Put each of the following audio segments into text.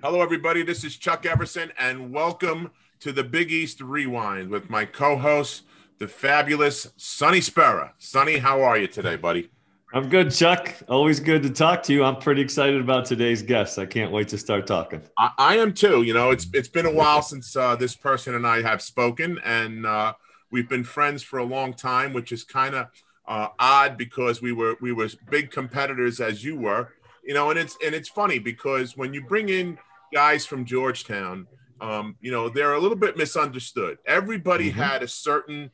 Hello, everybody. This is Chuck Everson, and welcome to the Big East Rewind with my co-host, the fabulous Sonny Spera. Sonny, how are you today, buddy? I'm good, Chuck. Always good to talk to you. I'm pretty excited about today's guest. I can't wait to start talking. I am too. You know, it's been a while since this person and I have spoken, and we've been friends for a long time, which is kind of odd because we were big competitors as you were. You know, and it's funny because when you bring in guys from Georgetown, they're a little bit misunderstood. Everybody had a certain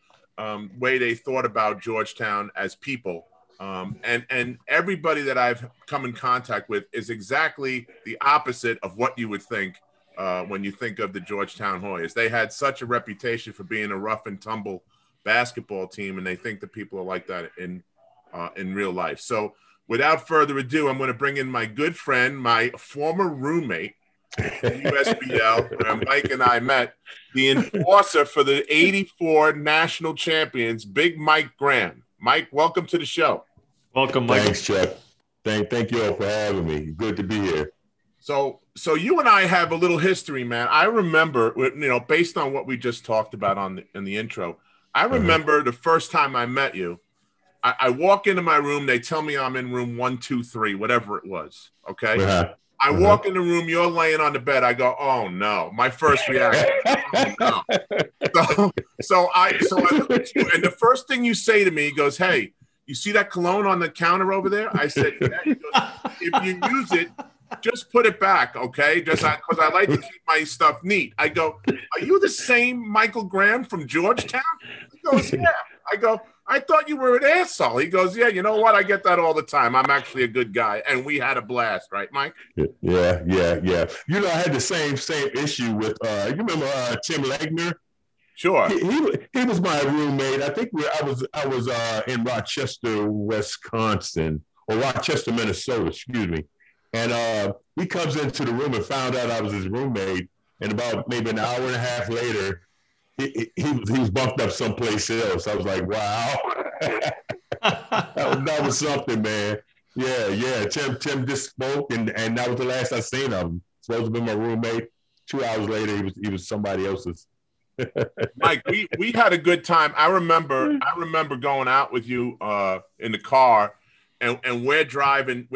way they thought about Georgetown as people. And everybody that I've come in contact with is exactly the opposite of what you would think when you think of the Georgetown Hoyas. They had such a reputation for being a rough and tumble basketball team, and they think that people are like that in real life. So without further ado, I'm going to bring in my good friend, my former roommate, USBL, where Mike and I met, the enforcer for the '84 national champions, Big Mike Graham. Mike, welcome to the show. Welcome, Mike. Thanks, Chuck. Thank you all for having me. Good to be here. So you and I have a little history, man. I remember, based on what we just talked about in the intro, I remember the first time I met you. I walk into my room. They tell me I'm in room 123, whatever it was. Okay. I walk in the room, you're laying on the bed. I go, oh no. My first reaction, oh no. So I look at you, and the first thing you say to me, he goes, hey, you see that cologne on the counter over there? I said, yeah. He goes, if you use it, just put it back, okay? Just because I like to keep my stuff neat. I go, are you the same Michael Graham from Georgetown? He goes, yeah. I go, I thought you were an asshole. He goes, yeah, you know what? I get that all the time. I'm actually a good guy. And we had a blast, right, Mike? Yeah. You know, I had the same issue with, you remember Tim Lagner? Sure. He was my roommate. I think I was in Rochester, Wisconsin, or Rochester, Minnesota, excuse me. And he comes into the room and found out I was his roommate. And about maybe an hour and a half later, he was bumped up someplace else. I was like, wow. that was something, man. Yeah. Tim just spoke, and that was the last I seen of him. Supposed to be my roommate. 2 hours later, he was somebody else's. Mike, we had a good time. I remember going out with you in the car, and we're driving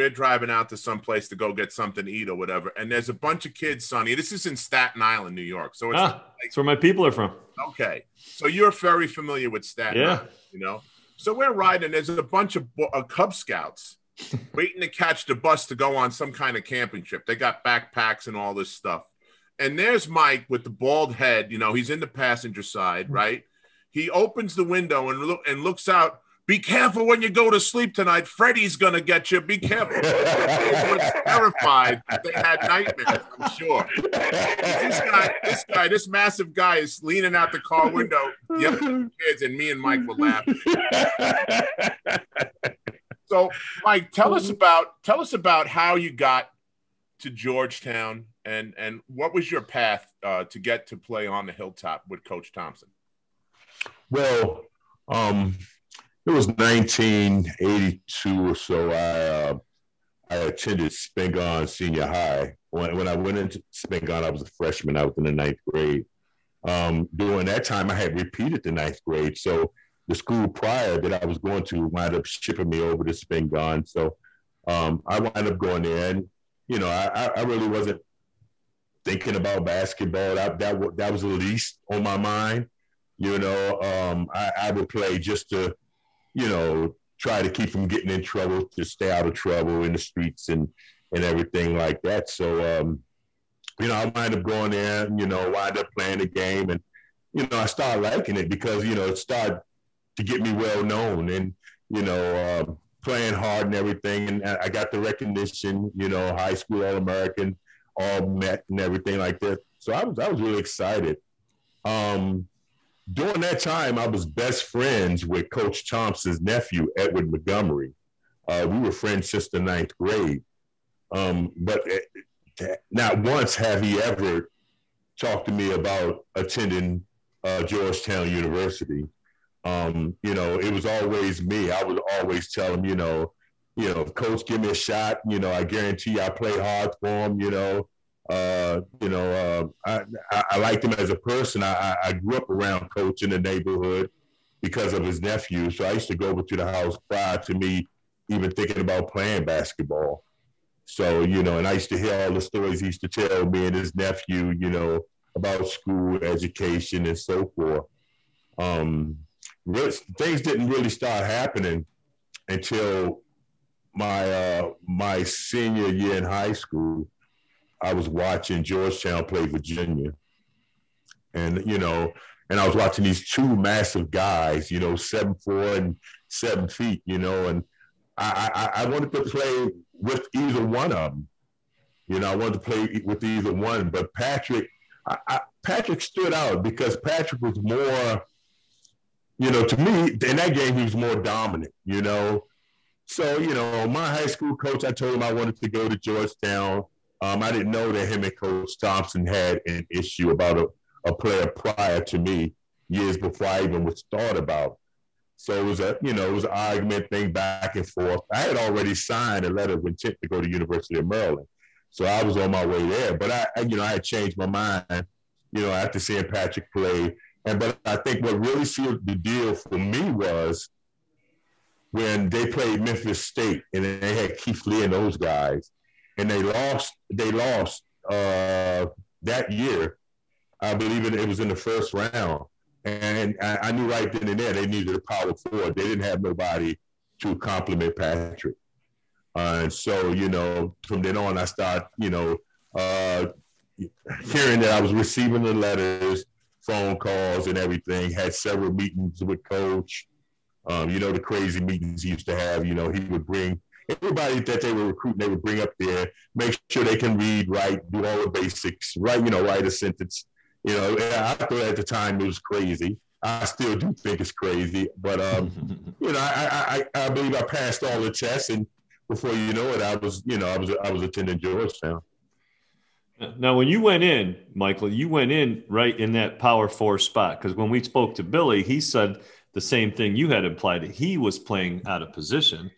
out to some place to go get something to eat or whatever. And there's a bunch of kids, Sonny. This is in Staten Island, New York. So it's where my people are from. Okay. So you're very familiar with Staten Island, you know? So we're riding. There's a bunch of Cub Scouts waiting to catch the bus to go on some kind of camping trip. They got backpacks and all this stuff. And there's Mike with the bald head. You know, he's in the passenger side, right? He opens the window and looks out. Be careful when you go to sleep tonight. Freddie's going to get you. Be careful. They were terrified. They had nightmares, I'm sure. This massive guy is leaning out the car window. Yep, kids, and me and Mike were laughing. So, Mike, tell us about how you got to Georgetown and what was your path to get to play on the Hilltop with Coach Thompson? Well, it was 1982 or so. I attended Spingarn Senior High. When I went into Spingarn, I was a freshman. I was in the ninth grade. During that time, I had repeated the ninth grade. So the school prior that I was going to wound up shipping me over to Spingarn. So I wound up going there. And, you know, I really wasn't thinking about basketball. That was the least on my mind. You know, I would play just to, you know, try to keep from getting in trouble, to stay out of trouble in the streets and everything like that. So, you know, I wind up going there and, you know, wind up playing the game. And, you know, I started liking it because, you know, it started to get me well known and, you know, playing hard and everything. And I got the recognition, you know, high school All-American, all met and everything like that. So I was really excited. During that time, I was best friends with Coach Thompson's nephew, Edward Montgomery. We were friends since the ninth grade. But not once have he ever talked to me about attending Georgetown University. You know, it was always me. I would always tell him, you know, Coach, give me a shot. You know, I guarantee I play hard for him, you know. I liked him as a person. I grew up around Coach in the neighborhood because of his nephew. So I used to go over to the house prior to me even thinking about playing basketball. So, and I used to hear all the stories he used to tell me and his nephew, about school, education, and so forth. Things didn't really start happening until my senior year in high school. I was watching Georgetown play Virginia, and I was watching these two massive guys, 7'4" and 7 feet, and I wanted to play with either one of them. I wanted to play with either one, but Patrick stood out because Patrick was more, to me in that game he was more dominant, So, my high school coach, I told him I wanted to go to Georgetown. I didn't know that him and Coach Thompson had an issue about a player prior to me, years before I even was thought about. So it was an argument thing back and forth. I had already signed a letter of intent to go to University of Maryland. So I was on my way there. But I had changed my mind, after seeing Patrick play. But I think what really sealed the deal for me was when they played Memphis State and they had Keith Lee and those guys, and they lost that year. I believe it was in the first round. And I knew right then and there they needed a power forward. They didn't have nobody to complement Patrick. And so, from then on, I started, hearing that I was receiving the letters, phone calls and everything, had several meetings with Coach. The crazy meetings he used to have, he would bring everybody that they were recruiting, they would bring up there, make sure they can read, write, do all the basics, write a sentence. I thought at the time it was crazy. I still do think it's crazy, but I believe I passed all the tests, and before you know it, I was attending Georgetown. Now, when you went in, Michael, you went in right in that power four spot, because when we spoke to Billy, he said the same thing you had implied, that he was playing out of position,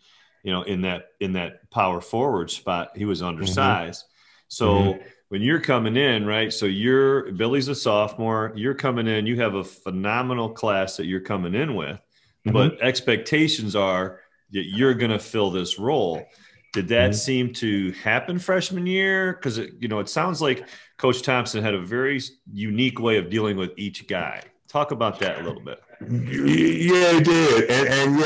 in that power forward spot. He was undersized. So when you're coming in, right, so Billy's a sophomore, you're coming in, you have a phenomenal class that you're coming in with, but expectations are that you're going to fill this role. Did that seem to happen freshman year? Because, it sounds like Coach Thompson had a very unique way of dealing with each guy. Talk about that a little bit. Yeah, he did. And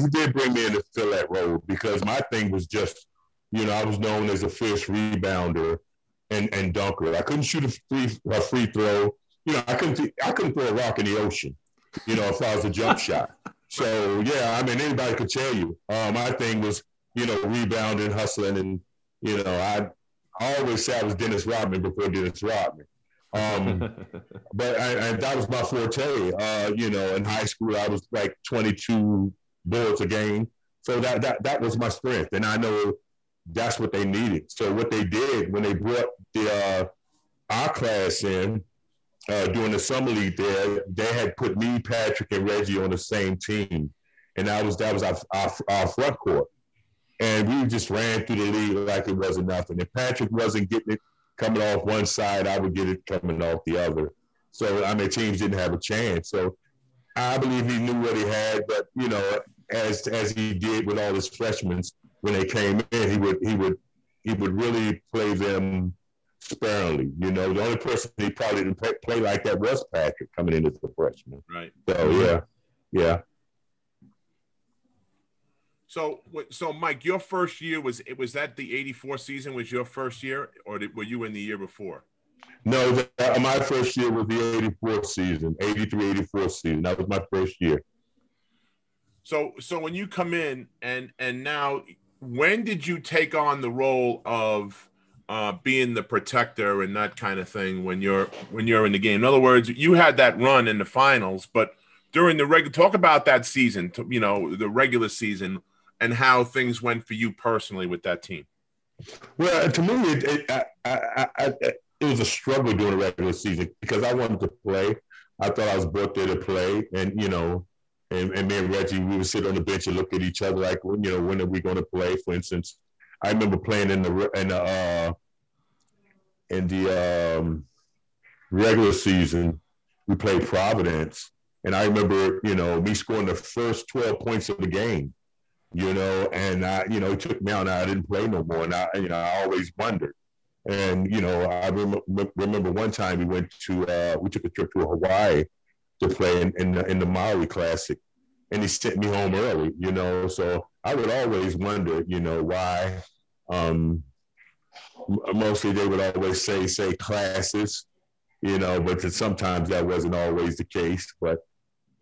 he did bring me in to fill that role, because my thing was just, I was known as a fierce rebounder and dunker. I couldn't shoot a free throw. I couldn't throw a rock in the ocean, if I was a jump shot. So, anybody could tell you. My thing was, rebounding, hustling, and, I always say I was Dennis Rodman before Dennis Rodman. But that was my forte. In high school, I was like 22 boards a game. So that was my strength. And I know that's what they needed. So what they did when they brought our class in during the summer league there, they had put me, Patrick, and Reggie on the same team. And that was our front court. And we just ran through the league like it wasn't nothing. If Patrick wasn't getting it coming off one side, I would get it coming off the other. So, teams didn't have a chance. So I believe he knew what he had, but, as he did with all his freshmen, when they came in, he would really play them sparingly. The only person he probably didn't play like that was Patrick coming in as a freshman. Right. So, yeah. So Mike, your first year was that the '84 season was your first year, or were you in the year before? No, my first year was the '84 season, '83-'84 season. That was my first year. So when you come in and now, when did you take on the role of being the protector and that kind of thing when you're in the game? In other words, you had that run in the finals, but during the talk about that season, the regular season, and how things went for you personally with that team. Well, to me, it was a struggle during the regular season because I wanted to play. I thought I was brought there to play, and me and Reggie, we would sit on the bench and look at each other like, when are we going to play? For instance, I remember playing in in the regular season, we played Providence. And I remember, me scoring the first 12 points of the game, and it took me out and I didn't play no more. And I always wondered. And, I remember one time we took a trip to Hawaii to play in the Maui Classic. And he sent me home early, so I would always wonder, why. Mostly they would always say classes, but sometimes that wasn't always the case. But,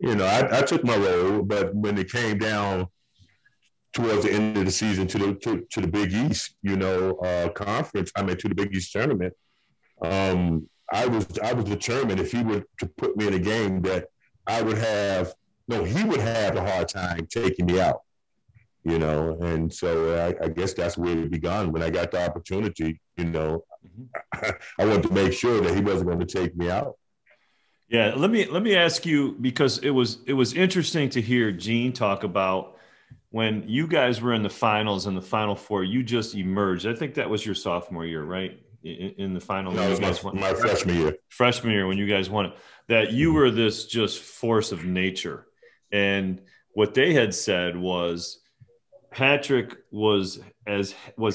I took my role, but when it came down towards the end of the season to the Big East, conference, to the Big East tournament, I was determined if he were to put me in a game that he would have a hard time taking me out, and so I guess that's where it began. When I got the opportunity, I wanted to make sure that he wasn't going to take me out. Yeah, let me ask you, because it was interesting to hear Gene talk about when you guys were in the finals and the Final Four. You just emerged. I think that was your sophomore year, right? In the final. No, it was my freshman year. Freshman year when you guys won it. That you were this just force of nature, and what they had said was Patrick was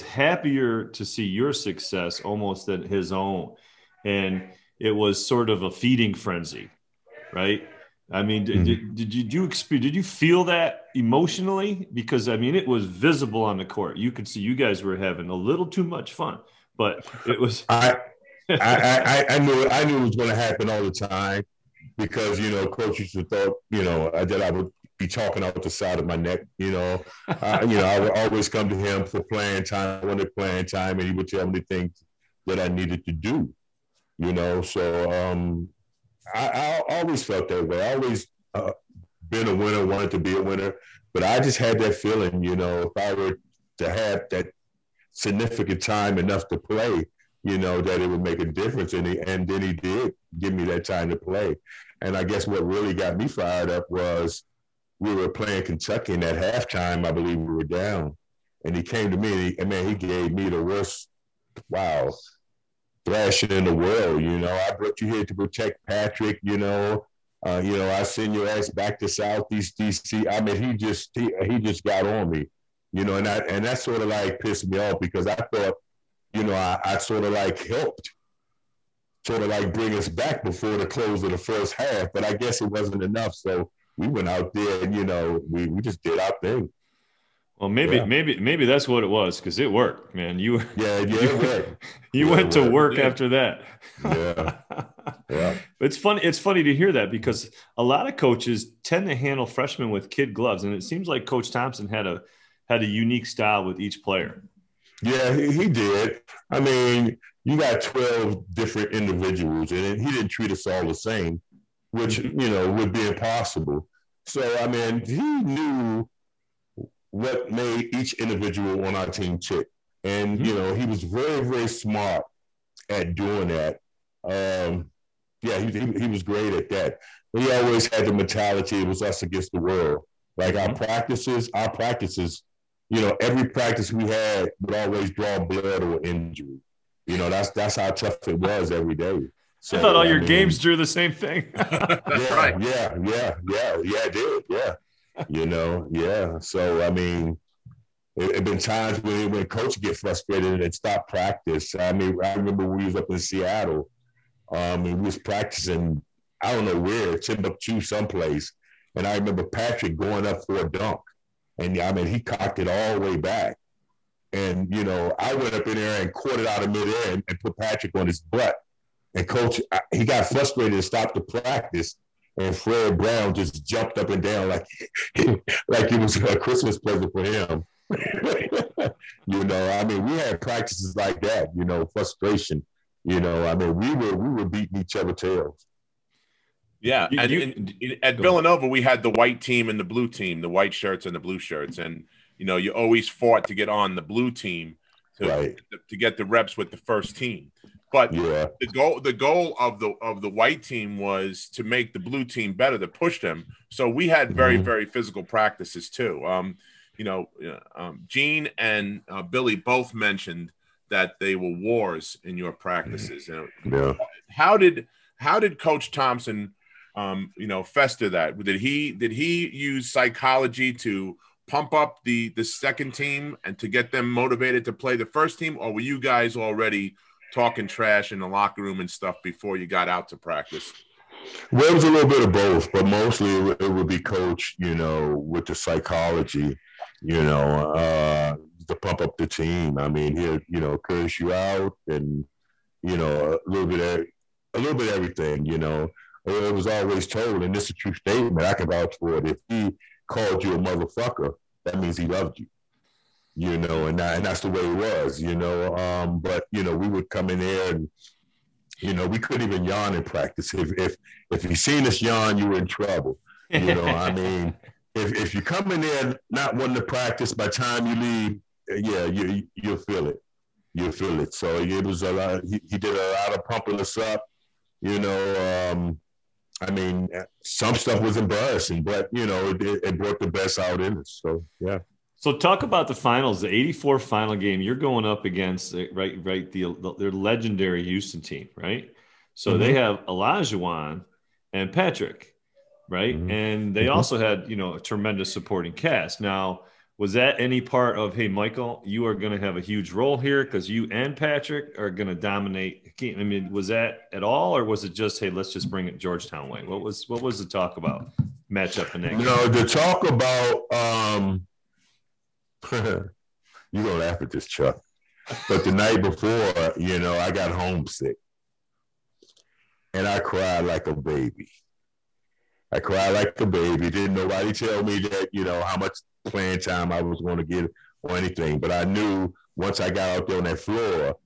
happier to see your success almost than his own, and it was sort of a feeding frenzy, right? I mean, did you feel that emotionally? Because it was visible on the court. You could see you guys were having a little too much fun, but it was. I knew it was going to happen all the time, because Coach used to thought that I would be talking out the side of my neck. I would always come to him for playing time, I wanted playing time, and he would tell me things that I needed to do. So I always felt that way. I always been a winner, wanted to be a winner, but I just had that feeling, if I were to have that significant time enough to play, that it would make a difference. And then he did give me that time to play. And I guess what really got me fired up was we were playing Kentucky, and at halftime, I believe we were down. And he came to me, and he gave me the worst, thrashing in the world. I brought you here to protect Patrick. I send your ass back to Southeast DC. He just got on me. And that sort of like pissed me off, because I thought, I sort of like helped, sort of like bring us back before the close of the first half. But I guess it wasn't enough. So we went out there and we just did our thing. Well, maybe that's what it was, because it worked, man. It worked. You went to work after that. Yeah. It's funny to hear that, because a lot of coaches tend to handle freshmen with kid gloves, and it seems like Coach Thompson had a unique style with each player. Yeah, he did. You got 12 different individuals, and he didn't treat us all the same, which would be impossible. So he knew what made each individual on our team tick. And, he was very, very smart at doing that. He was great at that. But he always had the mentality it was us against the world. Like our practices, every practice we had would always draw blood or injury. That's how tough it was every day. So, I thought all your games drew the same thing. That's right. Yeah, it did. Yeah. So it been times when coach get frustrated and stop practice. I remember we was up in Seattle, and we was practicing, I don't know where, Timbuktu someplace, and I remember Patrick going up for a dunk, and he cocked it all the way back, and I went up in there and caught it out of midair and put Patrick on his butt, and coach, he got frustrated and stopped the practice. And Fred Brown just jumped up and down like it was a Christmas present for him. We had practices like that, frustration. We were beating each other tails. Yeah, at Villanova, we had the white team and the blue team, the white shirts and the blue shirts. And, you always fought to get on the blue team to get the reps with the first team. But the goal of the white team was to make the blue team better, to push them. So we had very, very physical practices too. Gene and Billy both mentioned that they were wars in your practices. Yeah. How did Coach Thompson, fester that? Did he use psychology to pump up the second team and to get them motivated to play the first team, or were you guys already talking trash in the locker room and stuff before you got out to practice? Well, it was a little bit of both, but mostly it would be coach, with the psychology, to pump up the team. I mean, he'll, curse you out and, a little bit of everything, It was always told, and this is a true statement, I can vouch for it. If he called you a motherfucker, that means he loved you, and that's the way it was, but, we would come in there and, we couldn't even yawn in practice. If you seen us yawn, you were in trouble. I mean, if you come in there not wanting to practice, by the time you leave, you'll feel it. You'll feel it. So it was a lot. He did a lot of pumping us up. I mean, some stuff was embarrassing, but it brought the best out in us. So yeah. So talk about the finals, the '84 final game. You're going up against their legendary Houston team, right? So they have Olajuwon and Patrick, right? And they also had a tremendous supporting cast. Now, was that any part of, hey, Michael, you are going to have a huge role here because you and Patrick are going to dominate? I mean, was that at all, or was it just, hey, let's just bring it Georgetown way? What was the talk about matchup in that game? The talk about you're going to laugh at this, Chuck. But the night before, I got homesick. And I cried like a baby. Didn't nobody tell me that, how much playing time I was going to get or anything. But I knew once I got out there on that floor,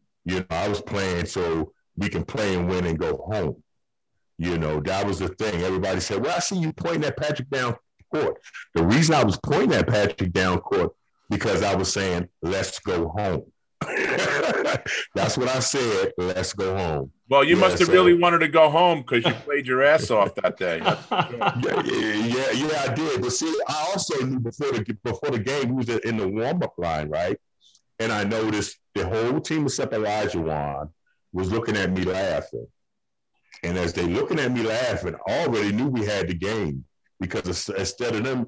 I was playing so we can play and win and go home. That was the thing. Everybody said, well, I see you pointing at Patrick down court. The reason I was pointing at Patrick down court because I was saying, let's go home. That's what I said, let's go home. Well, you must have really wanted to go home because you played your ass off that day. Yeah, I did. But see, I also knew before the game, we was in the warm-up line, right? And I noticed the whole team except Olajuwon was looking at me laughing. And as they looking at me laughing, I already knew we had the game. Because instead of them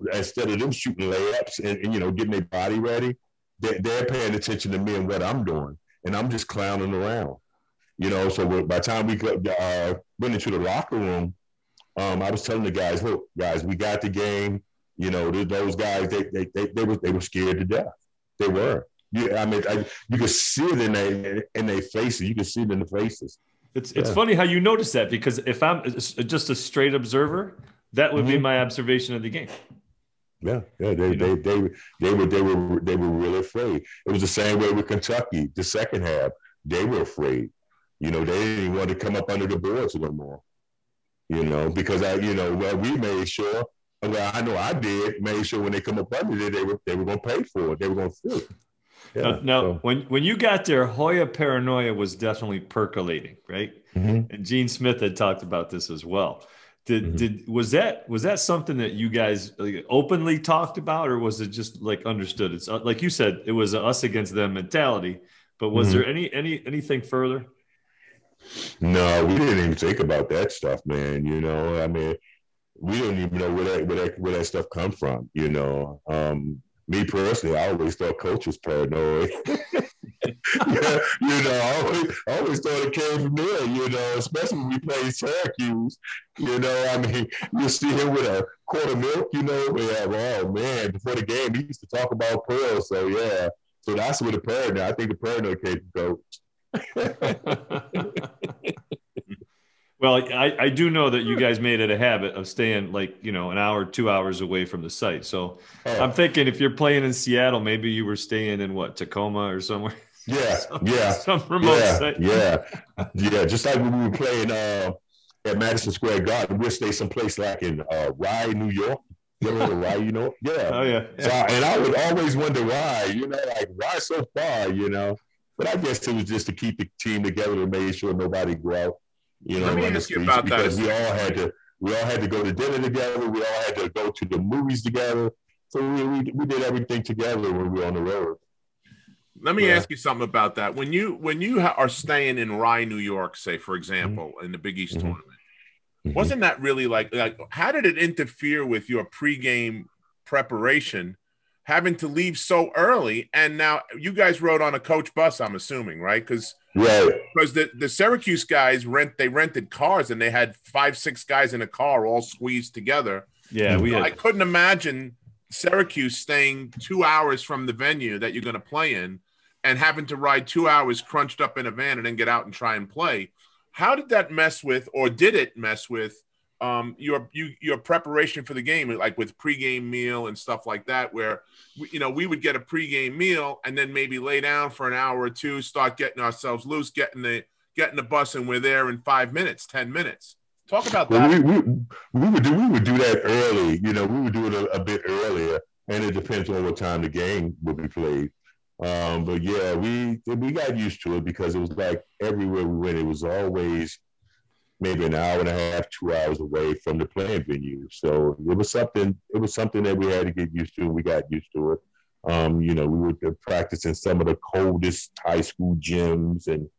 shooting layups and getting their body ready, they're paying attention to me and what I'm doing, and I'm just clowning around. So by the time we went into the locker room, I was telling the guys, "Look, guys, we got the game." Those guys, they were scared to death. They were. I mean, you could see it in their faces. You could see it in the faces. It's funny how you notice that, because if I'm just a straight observer, that would be my observation of the game. Yeah. They were really afraid. It was the same way with Kentucky. The second half, they were afraid. They didn't even want to come up under the boards no more. Because we made sure. Well, I know I did. Made sure when they come up under there, they were going to pay for it. They were going to feel it. Yeah, now, when you got there, Hoya paranoia was definitely percolating, right? And Gene Smith had talked about this as well. Was that something that you guys openly talked about, or was it just understood? It's like you said, it was a us against them mentality. But was there anything further? No, we didn't even think about that stuff, man. I mean, we don't even know where that stuff come from. Me personally, I always thought coach was paranoid. I always thought it came from there, especially when we played Syracuse. I mean, you see him with a quart of milk, oh man, before the game, he used to talk about pearls. So yeah, so that's where the paranoid, I think the paranoid came from coach. Well, I do know that you guys made it a habit of staying an hour, 2 hours away from the site. So I'm thinking if you're playing in Seattle, maybe you were staying in Tacoma or somewhere. Yeah, some remote site. Yeah. Just like when we were playing at Madison Square Garden, we'll stay someplace like in Rye, New York. You know Rye, Yeah. Oh yeah. So, and I would always wonder why, why so far, But I guess it was just to keep the team together and make sure nobody go out. Let me ask you about that. Because we all had to go to dinner together. We all had to go to the movies together. So we did everything together when we were on the road. Let me ask you something about that. When you are staying in Rye, New York, say for example, in the Big East tournament, wasn't that really like how did it interfere with your pregame preparation, having to leave so early? And now you guys rode on a coach bus, I'm assuming, right? Because the Syracuse guys rented cars and they had 5-6 guys in a car all squeezed together. Yeah, I couldn't imagine Syracuse staying 2 hours from the venue that you're going to play in and having to ride 2 hours crunched up in a van and then get out and try and play. How did that mess with, or did it mess with your preparation for the game, like with pregame meal and stuff like that, where we would get a pregame meal and then maybe lay down for an hour or two, start getting ourselves loose, getting the bus, and we're there in 5 minutes, 10 minutes. Talk about that. We would do that early. We would do it a bit earlier, and it depends on what time the game would be played. But yeah, we got used to it because it was like everywhere we went, it was always maybe an hour and a half, 2 hours away from the playing venue. So it was something that we had to get used to, and we got used to it. We would practice in some of the coldest high school gyms, and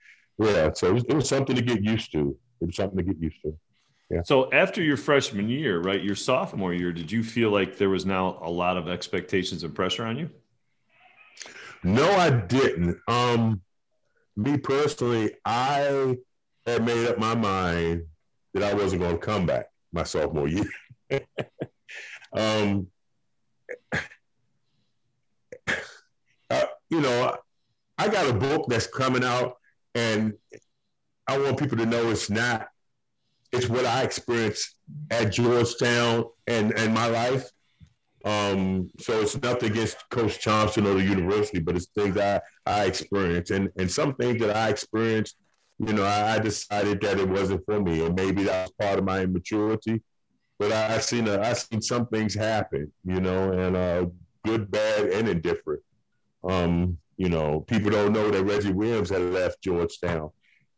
so it was something to get used to. It was something to get used to. Yeah. So after your freshman year, right, your sophomore year, did you feel like there was now a lot of expectations and pressure on you? No, I didn't. Me personally, I had made up my mind that I wasn't going to come back my sophomore year. I got a book that's coming out, and I want people to know it's what I experienced at Georgetown and my life. So it's nothing against Coach Thompson or the university, but it's things I experienced. And some things that I experienced, I decided that it wasn't for me. And maybe that was part of my immaturity. But I seen some things happen, and good, bad, and indifferent. People don't know that Reggie Williams had left Georgetown,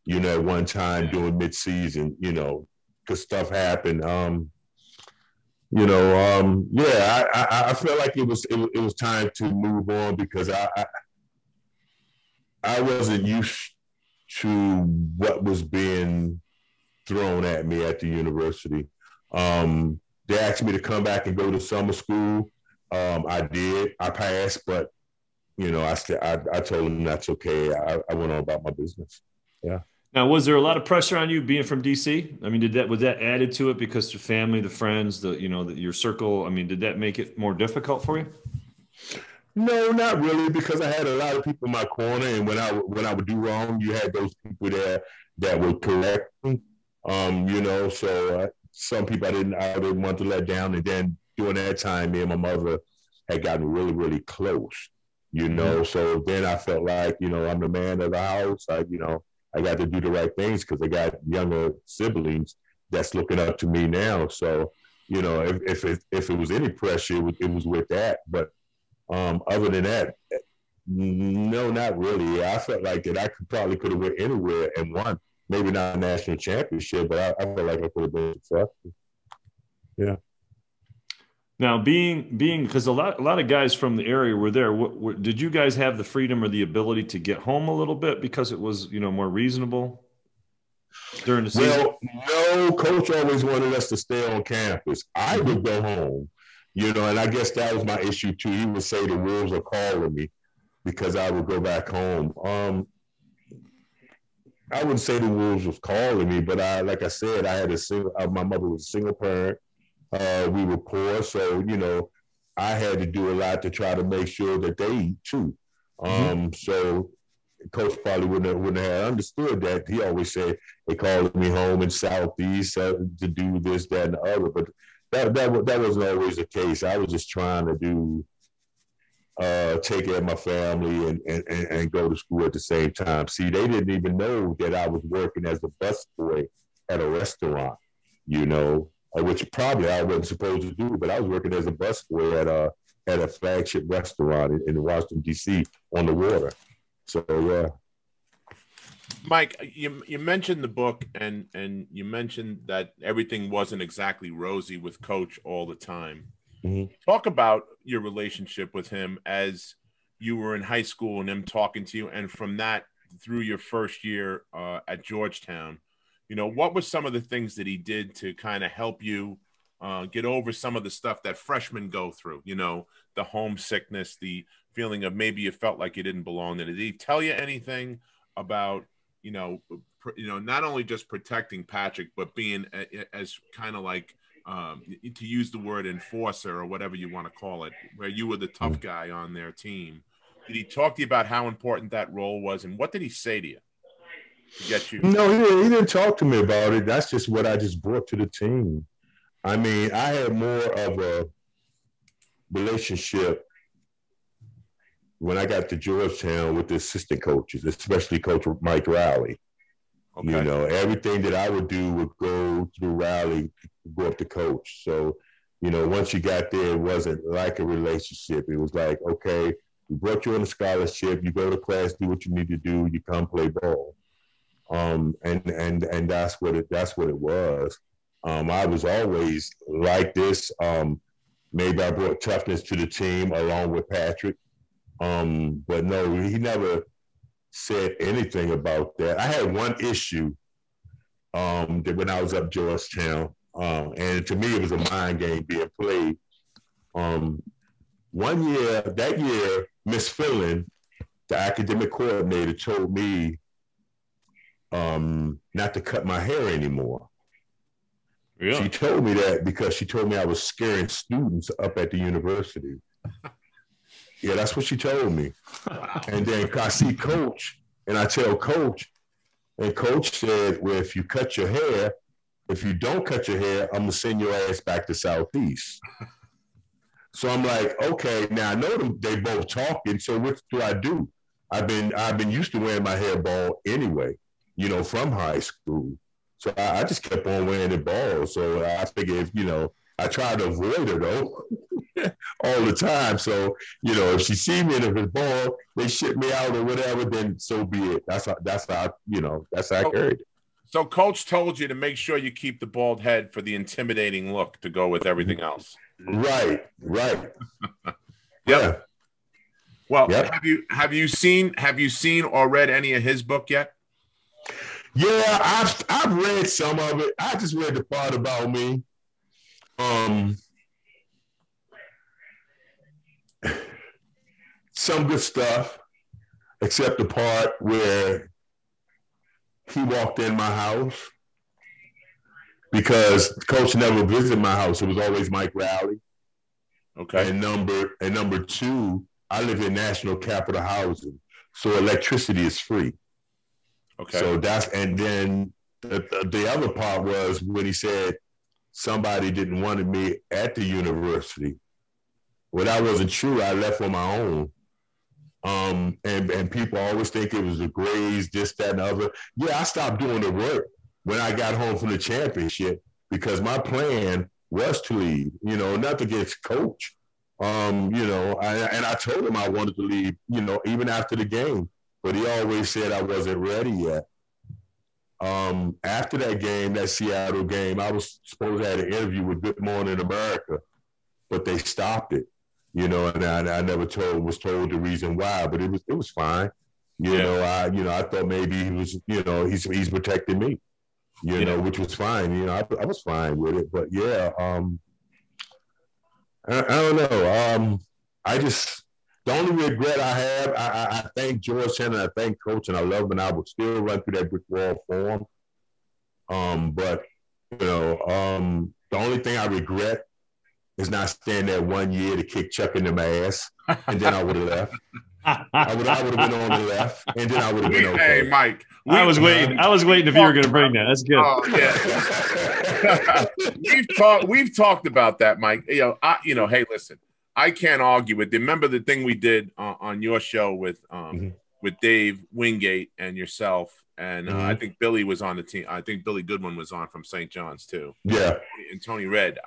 at one time during midseason, because stuff happened. I felt like it was time to move on because I wasn't used to what was being thrown at me at the university. They asked me to come back and go to summer school. I did. I passed, but I told them that's okay. I went on about my business. Yeah. Now, was there a lot of pressure on you being from DC? I mean, was that added to it because the family, the friends, your circle? I mean, did that make it more difficult for you? No, not really, because I had a lot of people in my corner, and when I would do wrong, you had those people there that would correct me. So some people I didn't want to let down, and then during that time, me and my mother had gotten really, really close. So then I felt like I'm the man of the house. I got to do the right things because I got younger siblings that's looking up to me now. So, if it was any pressure, it was with that. But other than that, no, not really. I felt like that I could have went anywhere and won. Maybe not a national championship, but I felt like I could have been successful. Yeah. Now, because a lot of guys from the area were there. Did you guys have the freedom or the ability to get home a little bit because it was more reasonable during the season? Well, no. Coach always wanted us to stay on campus. I would go home, and I guess that was my issue too. He would say the Wolves are calling me because I would go back home. I wouldn't say the Wolves was calling me, but like I said, I had my mother was a single parent. We were poor, so I had to do a lot to try to make sure that they eat too. So Coach probably wouldn't have understood that. He always said they called me home in Southeast to do this, that, and the other. But that wasn't always the case. I was just trying to take care of my family and go to school at the same time. See, they didn't even know that I was working as a busboy at a restaurant, which probably I wasn't supposed to do, but I was working as a busboy at a flagship restaurant in Washington, D.C. on the water. So, yeah. Mike, you mentioned the book and you mentioned that everything wasn't exactly rosy with Coach all the time. Talk about your relationship with him as you were in high school and him talking to you, and from that through your first year at Georgetown, you know, what were some of the things that he did to kind of help you get over some of the stuff that freshmen go through? You know, the homesickness, the feeling of maybe you felt like you didn't belong there. Did he tell you anything about, you know, not only just protecting Patrick, but being as kind of like, to use the word enforcer or whatever you want to call it, where you were the tough guy on their team? Did he talk to you about how important that role was, and what did he say to you to get you? No, he didn't talk to me about it. That's just what I just brought to the team. I mean, I had more of a relationship when I got to Georgetown with the assistant coaches, especially Coach Mike Riley. Okay. You know, everything that I would do would go through Riley, go up to coach. So, you know, once you got there, it wasn't like a relationship. It was like, okay, we brought you on a scholarship, you go to class, do what you need to do, you come play ball. And that's what it was. I was always like this. Maybe I brought toughness to the team along with Patrick. But no, he never said anything about that. I had one issue that when I was up Georgetown, and to me it was a mind game being played. That year, Miss Finland, the academic coordinator, told me not to cut my hair anymore. Yeah. She told me that because she told me I was scaring students up at the university. Yeah, that's what she told me. And then I see Coach, and I tell Coach, and Coach said, well, if you cut your hair, if you don't cut your hair, I'm going to send your ass back to Southeast. So I'm like, okay, now I know they both talking, so what do I do? I've been used to wearing my hair bald anyway, you know, from high school. So I just kept on wearing it bald. So I figured, you know, I try to avoid her though all the time. So, you know, if she see me and if it's bald, they ship me out or whatever, then so be it. That's how I carried it. So Coach told you to make sure you keep the bald head for the intimidating look to go with everything else. Right. Yep. Yeah. Well, yep. Have you seen or read any of his book yet? Yeah, I've read some of it. I just read the part about me. Some good stuff, except the part where he walked in my house because Coach never visited my house. It was always Mike Riley. Okay. And number two, I live in National Capital Housing, so electricity is free. Okay. So and then the other part was when he said somebody didn't want me at the university. Well, that wasn't true. I left on my own. And people always think it was the grades, this, that, and the other. Yeah, I stopped doing the work when I got home from the championship because my plan was to leave. You know, nothing against Coach. You know, and I told him I wanted to leave, you know, even after the game. But he always said I wasn't ready yet. After that game, that Seattle game, I was supposed to have an interview with Good Morning America, but they stopped it. You know, and I never was told the reason why, but it was fine. You know, I thought maybe he was, you know, he's protecting me, you know, which was fine. You know, I was fine with it, but yeah, I don't know. The only regret I have, I thank Georgetown and I thank Coach and I love him and I would still run through that brick wall for him. But you know, the only thing I regret is not staying there 1 year to kick Chuck in my ass, and then I would have left. I would have been on the left, and then I would have been okay. Hey, Mike. I was waiting if you were going to bring that. That's good. Oh, yeah. We've talked about that, Mike. You know, hey, listen, I can't argue with. Remember the thing we did on your show with Dave Wingate and yourself, and I think Billy was on the team. I think Billy Goodwin was on from St. John's too. Yeah, and Tony Red.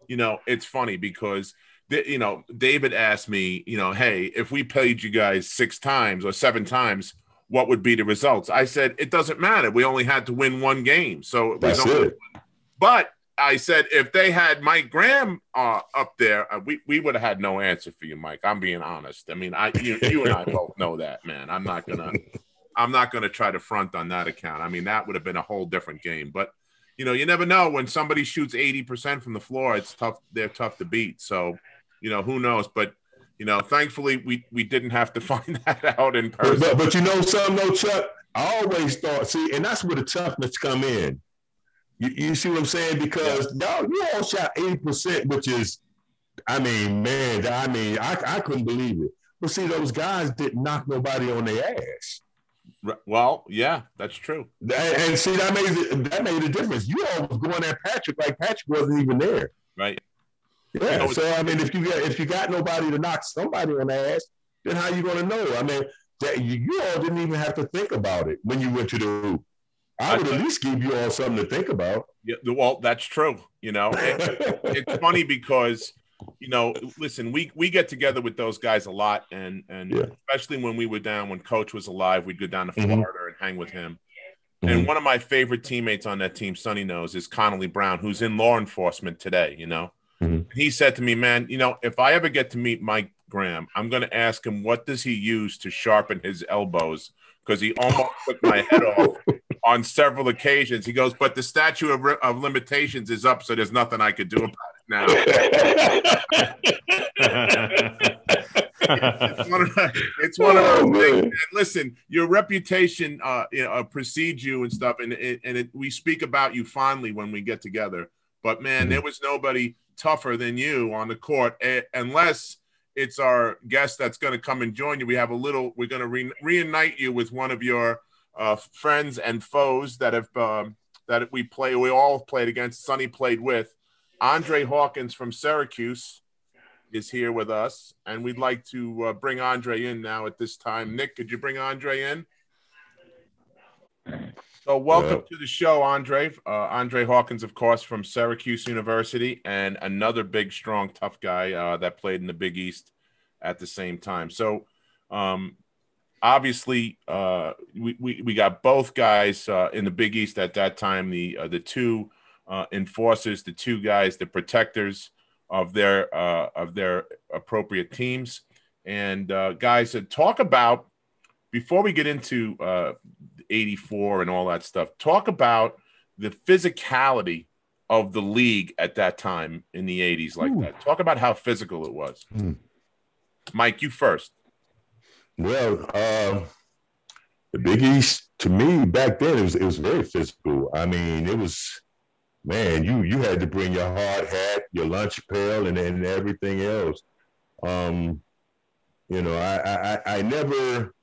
You know, it's funny because, you know, David asked me, you know, hey, if we played you guys 6 times or 7 times, what would be the results? I said, it doesn't matter. We only had to win 1 game. So it was That's it. But I said if they had Mike Graham up there, we would have had no answer for you, Mike. I'm being honest. I mean, you and I both know that, man. I'm not gonna try to front on that account. I mean, that would have been a whole different game. But you never know when somebody shoots 80% from the floor. It's tough. They're tough to beat. So, who knows? But thankfully we didn't have to find that out in person. But something though, Chuck. I always thought, see, and that's where the toughness come in. You see what I'm saying? Because you all shot 80%, which is, I mean, man, I couldn't believe it. But see, those guys didn't knock nobody on their ass. Well, yeah, that's true. And see, that made a difference. You all was going at Patrick like Patrick wasn't even there. Right. Yeah. So I mean, if you got nobody to knock somebody on the ass, then how you gonna know? I mean, you all didn't even have to think about it when you went to the hoop. I would at least give you all something to think about. Yeah, well, that's true. It's funny because, listen, we get together with those guys a lot, and especially when we were down, when Coach was alive, we'd go down to Florida and hang with him. And one of my favorite teammates on that team, Sonny knows, is Connolly Brown, who's in law enforcement today. And he said to me, man, if I ever get to meet Mike Graham, I'm going to ask him, what does he use to sharpen his elbows? Because he almost took my head off on several occasions. He goes, but the statute of limitations is up, so there's nothing I could do about it now. It's one of those things. And listen, your reputation precedes you and stuff, and we speak about you fondly when we get together. But, man, there was nobody tougher than you on the court, unless it's our guest that's going to come and join you. We're going to reunite you with one of your friends and foes that we all played against. Sonny played with. Andre Hawkins from Syracuse is here with us, and we'd like to bring Andre in now at this time. Nick, could you bring Andre in? So welcome to the show, Andre. Andre Hawkins, of course, from Syracuse University, and another big, strong, tough guy that played in the Big East at the same time. So obviously, we got both guys in the Big East at that time, the two enforcers, the two guys, the protectors of their appropriate teams. And guys, talk about, before we get into 84 and all that stuff, talk about the physicality of the league at that time in the 80s like that. Talk about how physical it was. Mike, you first. Well, the Big East, to me, back then, it was very physical. I mean, it was, man, you had to bring your hard hat, your lunch pail, and everything else. I never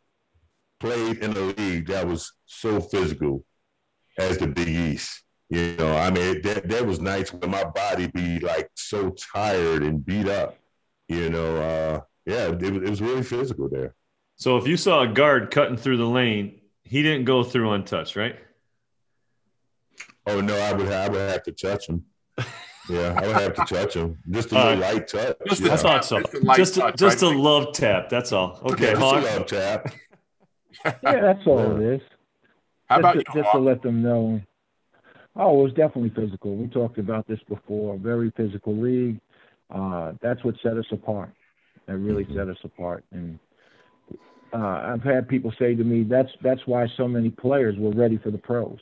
played in a league that was so physical as the Big East. I mean, there was nights when my body be like so tired and beat up. It was really physical there. So if you saw a guard cutting through the lane, he didn't go through untouched, right? Oh no, I would have to touch him. Yeah, I would have to touch him. Just a little light touch. I thought so. Just a love tap. That's all. Okay, just a love tap. Yeah, that's all it is. How about you, just to let them know? Oh, it was definitely physical. We talked about this before. A very physical league. That's what set us apart. That really set us apart. And I've had people say to me, that's why so many players were ready for the pros.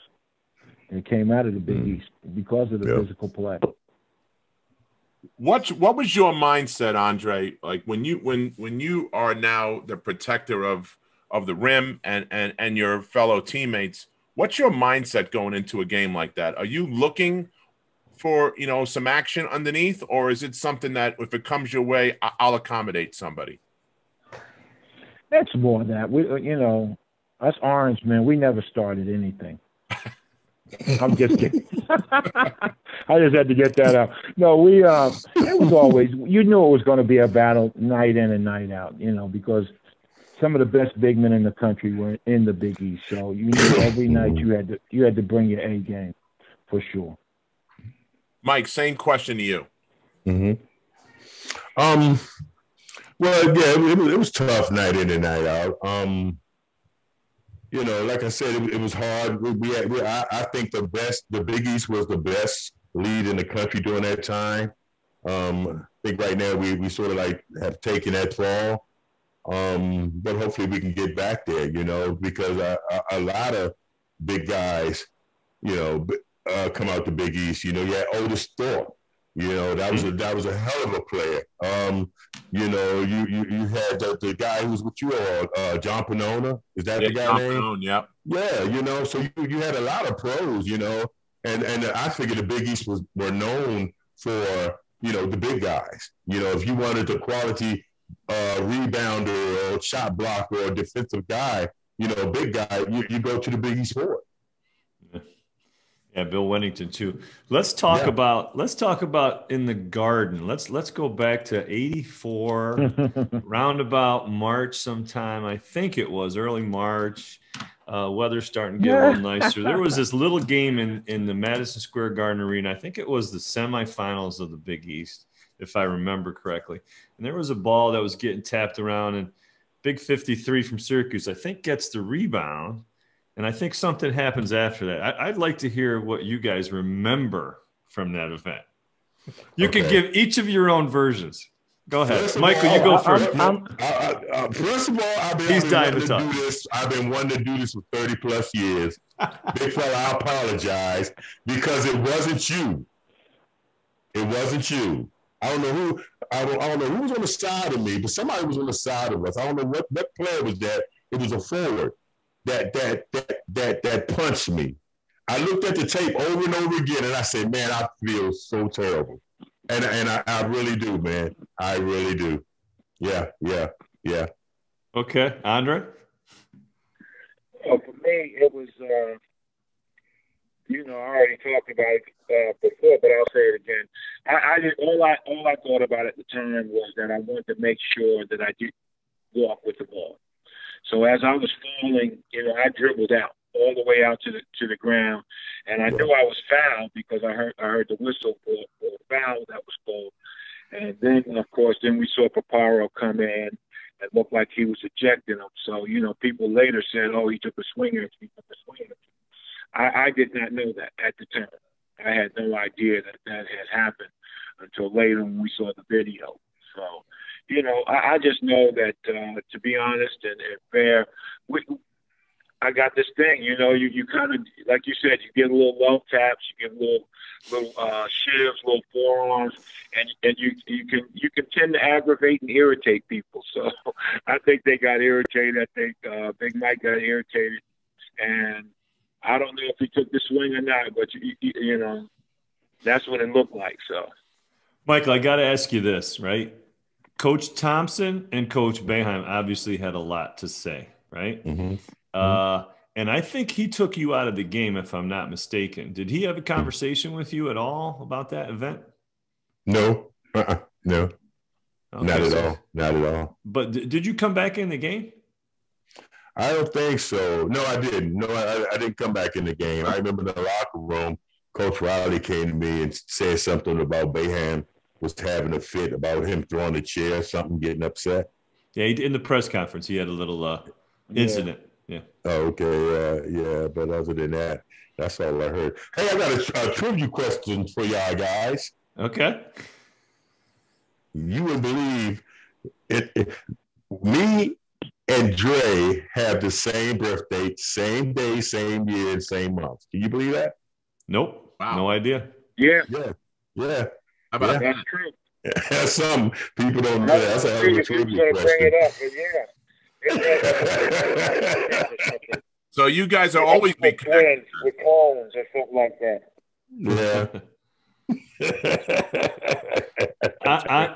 And came out of the Big East because of the physical play. What was your mindset, Andre? Like when you are now the protector of the rim and your fellow teammates, what's your mindset going into a game like that? Are you looking for, some action underneath, or is it something that if it comes your way, I'll accommodate somebody? It's more that we, us Orange men, we never started anything. I'm just kidding. I just had to get that out. No, it was always, you knew it was going to be a battle night in and night out, because some of the best big men in the country were in the Big East. So you knew every night you had to bring your A game for sure. Mike, same question to you. Well, yeah, it was tough night in and night out. Like I said, it was hard. I think the Big East was the best lead in the country during that time. I think right now we sort of like have taken that fall. But hopefully we can get back there, because a lot of big guys, come out the Big East. You had Otis Thorpe. That was a hell of a player. You had the guy who was with you all, John Panona. Is that the guy John name? Panone, yep. Yeah, so you had a lot of pros, and I figured the Big East were known for, the big guys. If you wanted the quality rebounder or shot blocker or defensive guy, big guy, you go to the Big East for it. Yeah, Bill Wennington too. Let's talk about in the Garden. Let's go back to 84, roundabout March sometime. I think it was early March. Weather's starting to get a little nicer. There was this little game in the Madison Square Garden Arena. I think it was the semifinals of the Big East, if I remember correctly. And there was a ball that was getting tapped around, and Big 53 from Syracuse, I think, gets the rebound. And I think something happens after that. I'd like to hear what you guys remember from that event. You can give each of your own versions. Go ahead. Michael, you go first. First of all, I've been wanting to do this. I've been wanting to do this for 30 plus years. Big fella, I apologize because it wasn't you. It wasn't you. I don't know who was on the side of me, but somebody was on the side of us. I don't know what player was that. It was a forward that punched me. I looked at the tape over and over again, and I said, "Man, I feel so terrible." And I really do, man. I really do. Yeah. Okay, Andre. Well, for me, it was. I already talked about it before, but I'll say it again. I did all I thought about at the time was that I wanted to make sure that I did walk with the ball. So as I was falling, I dribbled out all the way out to the ground, and I knew I was fouled because I heard the whistle for a foul that was called. And then, of course, we saw Paparo come in and looked like he was ejecting him. So, people later said, "Oh, he took a swing at you." I did not know that at the time. I had no idea that had happened until later when we saw the video. So, I just know that, to be honest and fair, I got this thing, you kind of, like you said, you get a little love taps, you get little shivs, little forearms, and you can tend to aggravate and irritate people. So I think they got irritated. I think Big Mike got irritated, and I don't know if he took the swing or not, but that's what it looked like. So, Michael, I got to ask you this, right? Coach Thompson and Coach Boeheim obviously had a lot to say, right? Mm-hmm. And I think he took you out of the game, if I'm not mistaken. Did he have a conversation with you at all about that event? No. No. Okay, Not at all. But did you come back in the game? I don't think so. No, I didn't. No, I didn't come back in the game. I remember in the locker room, Coach Riley came to me and said something about Boeheim was having a fit, about him throwing a chair, something, getting upset. Yeah, in the press conference, he had a little incident. Yeah. Oh, okay. Yeah. But other than that, that's all I heard. Hey, I got a trivia question for y'all guys. Okay. You would believe it. Me and Dre have the same birthday, same day, same year, and same month. Can you believe that? Nope. Wow. No idea. Yeah. How about that? That's true. That's some people don't know that. That's a hell of a trivia question. So you guys are always be connected with Collins or something like that. Yeah.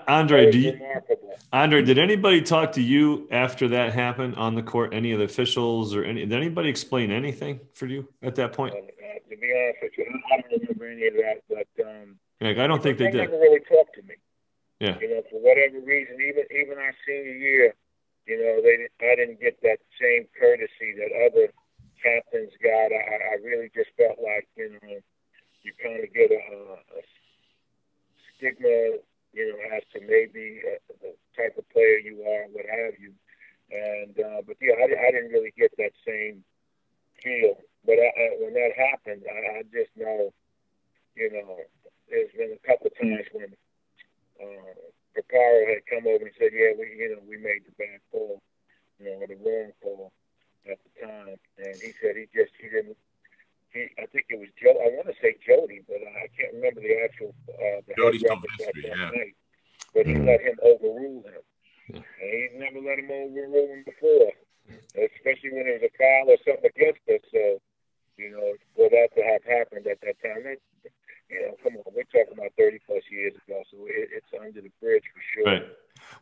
Andre, did anybody talk to you after that happened on the court? Any of the officials or did anybody explain anything for you at that point? To be honest with you, I don't remember any of that, but I don't think they did. They never really talked to me. Yeah. For whatever reason, even our senior year, I didn't get that same courtesy that other captains got. I really just felt like, you kind of get a stigma, as to maybe the type of player you are, what have you. And but yeah, I didn't really get that same feel. But when that happened, I just know, there's been a couple of times when Paparo had come over and said, yeah, we made the bad call, or the wrong call at the time. And he said he didn't. I think it was Joe. I want to say Jody, but I can't remember the actual the Jody's head told ref history, that yeah. night. But he let him overrule him. And he's never let him overrule him before, especially when there was a foul or something against us. So, for that to have happened at that time, come on, we're talking about 30-plus years ago, so it's under the bridge for sure. Right.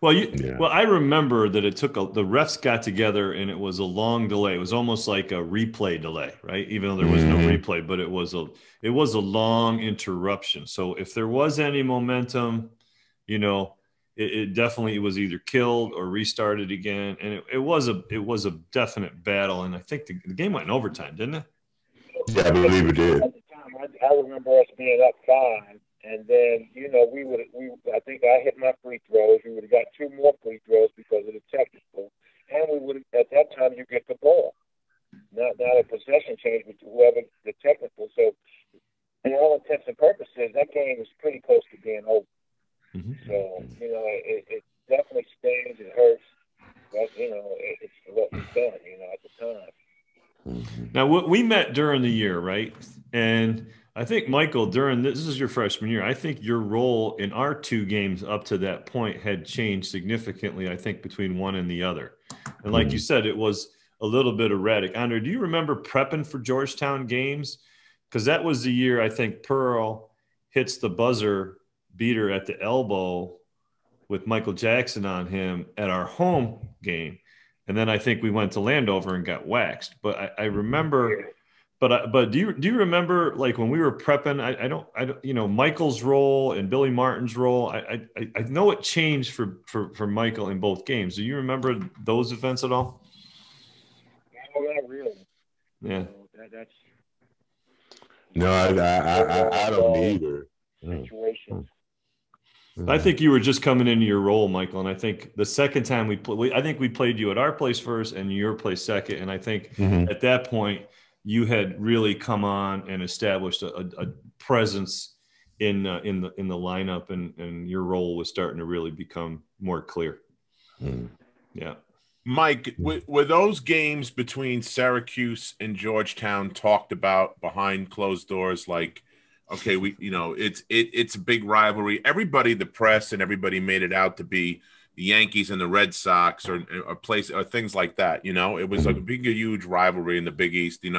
Well, well, I remember that it took the refs got together and it was a long delay. It was almost like a replay delay, right? Even though there was no replay, but it was a long interruption. So if there was any momentum, it definitely was either killed or restarted again, and it was a definite battle. And I think the game went in overtime, didn't it? Yeah, I believe it did. At the time, I remember us being up 5. And then, I think I hit my free throws. We would have got 2 more free throws because of the technical. And we would have, at that time, you get the ball. Not a possession change with whoever the technical. So, in all intents and purposes, that game was pretty close to being over. Mm-hmm. So, it definitely stings. It hurts. But, it's what was done, at the time. Now, we met during the year, right? And I think, Michael, this is your freshman year. I think your role in our 2 games up to that point had changed significantly, I think, between one and the other. And like you said, it was a little bit erratic. Andre, do you remember prepping for Georgetown games? Because that was the year, I think, Pearl hits the buzzer beater at the elbow with Michael Jackson on him at our home game. And then I think we went to Landover and got waxed. But I remember, but do you remember, like, when we were prepping? I don't, Michael's role and Billy Martin's role. I know it changed for Michael in both games. Do you remember those events at all? No, not really. Yeah. That's. No, I don't either. Situations. I think you were just coming into your role, Michael, and I think the second time we played you at our place first and your place second, and I think at that point you had really come on and established a presence in the lineup, and your role was starting to really become more clear. Yeah, Mike, were those games between Syracuse and Georgetown talked about behind closed doors, like? Okay, it's a big rivalry. Everybody, the press and everybody, made it out to be the Yankees and the Red Sox or things like that. It was like a huge rivalry in the Big East. In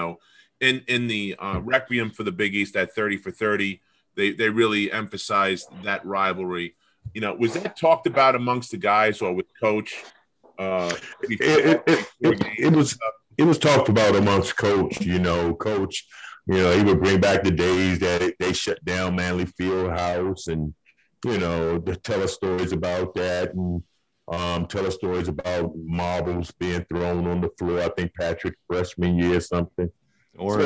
the Requiem for the Big East at 30 for 30, they really emphasized that rivalry. Was that talked about amongst the guys or with Coach? It was talked about amongst Coach. Coach. He would bring back the days that they shut down Manley Fieldhouse and, tell us stories about that and tell us stories about marbles being thrown on the floor. I think Patrick's freshman year or something. But